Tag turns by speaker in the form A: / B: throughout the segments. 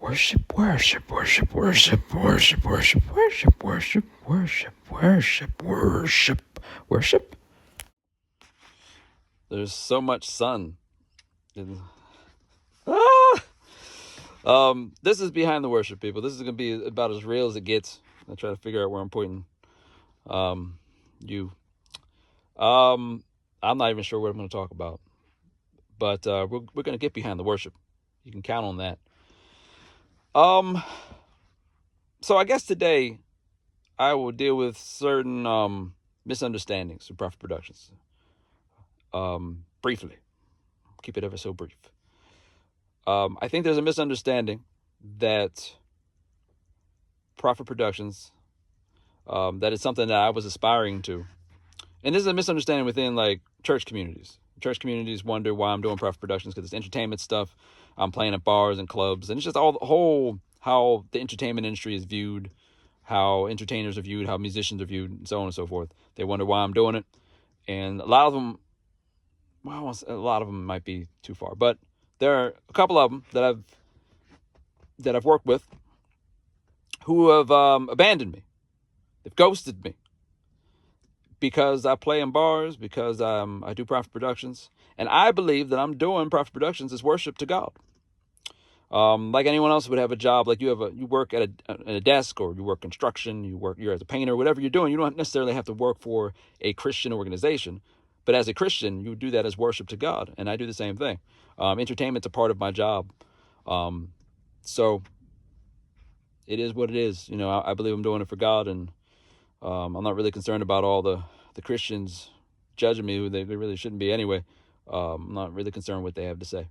A: Worship, worship, worship, worship, worship, worship, worship, worship, worship, worship, worship, worship. There's so much sun. This is behind the worship, people. This is gonna be about as real as it gets. I try to figure out where I'm pointing. You. I'm not even sure what I'm going to talk about, but we're going to get behind the worship. You can count on that. So I guess today I will deal with certain misunderstandings of Praphit Productions. Briefly, keep it ever so brief. I think there's a misunderstanding that Praphit Productions, that is something that I was aspiring to. And this is a misunderstanding within like church communities. Church communities wonder why I'm doing Praphit Productions because it's entertainment stuff. I'm playing at bars and clubs, and it's just all the whole how the entertainment industry is viewed, how entertainers are viewed, how musicians are viewed, and so on and so forth. They wonder why I'm doing it, and a lot of them, well, a lot of them might be too far, but there are a couple of them that I've worked with who have abandoned me. They've ghosted me because I play in bars, because I do Praphit Productions, and I believe that I'm doing Praphit Productions as worship to God. Like anyone else would have a job, like you work at a desk, or you work construction, you're as a painter, whatever you're doing. You don't necessarily have to work for a Christian organization, but as a Christian, you do that as worship to God, and I do the same thing. Entertainment's a part of my job, so it is what it is. You know, I believe I'm doing it for God, and I'm not really concerned about all the Christians judging me, who they really shouldn't be anyway. I'm not really concerned what they have to say.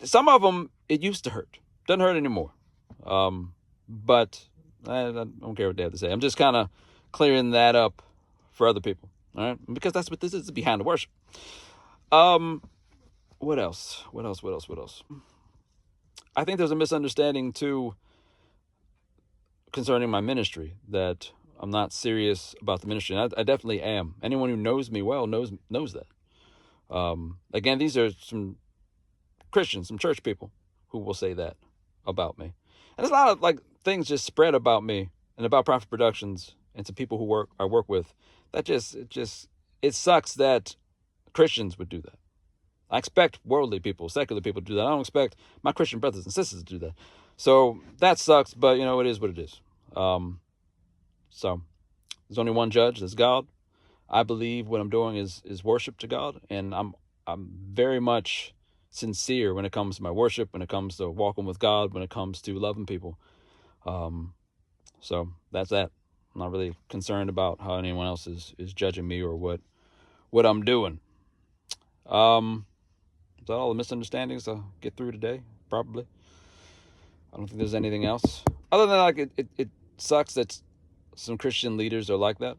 A: Some of them, it used to hurt. Doesn't hurt anymore. But I don't care what they have to say. I'm just kind of clearing that up for other people. All right? Because that's what this is, behind the worship. What else? I think there's a misunderstanding too concerning my ministry, that I'm not serious about the ministry. And I definitely am. Anyone who knows me well knows that. Again, these are some Christians, some church people who will say that about me. And there's a lot of like things just spread about me and about Praphit Productions and some people who I work with. That it sucks that Christians would do that. I expect worldly people, secular people to do that. I don't expect my Christian brothers and sisters to do that. So that sucks, but you know, it is what it is. So there's only one judge, that's God. I believe what I'm doing is worship to God, and I'm very much sincere when it comes to my worship, when it comes to walking with God, when it comes to loving people. So that's that. I'm not really concerned about how anyone else is judging me or what I'm doing. Is that all the misunderstandings I'll get through today? Probably. I don't think there's anything else. Other than like it sucks that some Christian leaders are like that.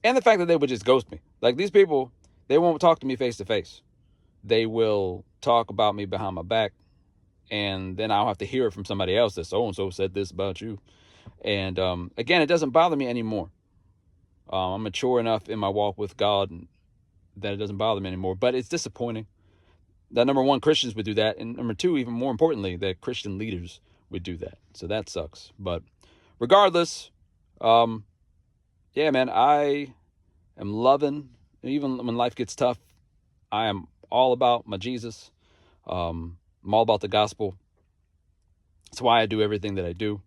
A: And the fact that they would just ghost me. Like these people, they won't talk to me face to face. They will talk about me behind my back, and then I'll have to hear it from somebody else that so-and-so said this about you. And again, it doesn't bother me anymore. I'm mature enough in my walk with God that it doesn't bother me anymore. But it's disappointing that, number one, Christians would do that, and number two, even more importantly, that Christian leaders would do that. So that sucks. But regardless, yeah, man, I am loving, even when life gets tough, I am all about my Jesus. I'm all about the gospel. That's why I do everything that I do.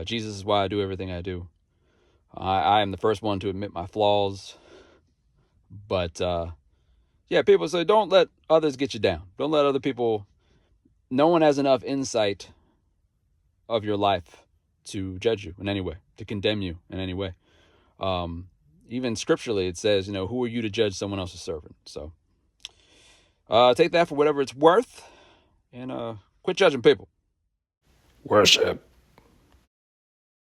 A: Jesus is why I do everything I do. I am the first one to admit my flaws. But, yeah, people say don't let others get you down. Don't let other people... No one has enough insight of your life to judge you in any way, to condemn you in any way. Even scripturally, it says, you know, who are you to judge someone else's servant? So take that for whatever it's worth, and quit judging people. Worship.